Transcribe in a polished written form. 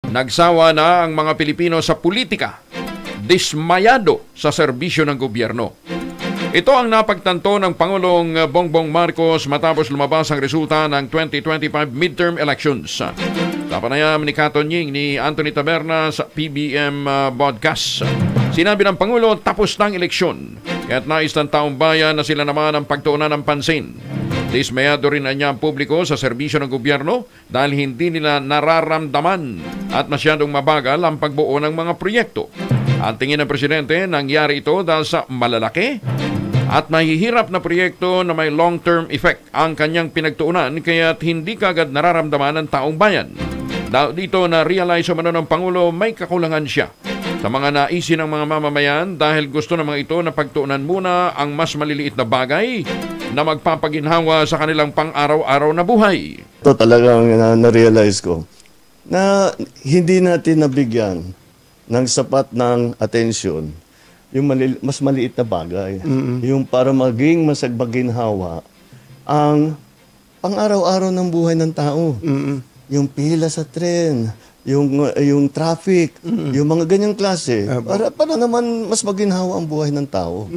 Nagsawa na ang mga Pilipino sa politika, dismayado sa serbisyo ng gobyerno. Ito ang napagtanto ng Pangulong Bongbong Marcos matapos lumabas ang resulta ng 2025 midterm elections. Sa panayam ni Katonying ni Anthony Taberna sa PBM broadcast. Sinabi ng Pangulo, tapos ng eleksyon, kaya't nais ng taong bayan na sila naman ang pagtuunan ng pansin. Dismayado rin niya ang publiko sa serbisyo ng gobyerno dahil hindi nila nararamdaman at masyadong mabagal ang pagbuo ng mga proyekto. Ang tingin ng Presidente, nangyari ito dahil sa malalaki at mahihirap na proyekto na may long-term effect ang kanyang pinagtuunan kaya't hindi kagad nararamdaman ng taong bayan. Dito na-realize umano ng Pangulo may kakulangan siya sa mga naisin ng mga mamamayan dahil gusto ng mga ito na pagtuunan muna ang mas maliliit na bagay na magpapaginhawa sa kanilang pang-araw-araw na buhay. Ito talagang na-realize ko na hindi natin nabigyan ng sapat ng atensyon yung mas maliit na bagay. Yung para maging masagbaginhawa ang pang-araw-araw ng buhay ng tao. Yung pila sa tren, yung traffic, yung mga ganyang klase, para naman mas maginhawa ang buhay ng tao.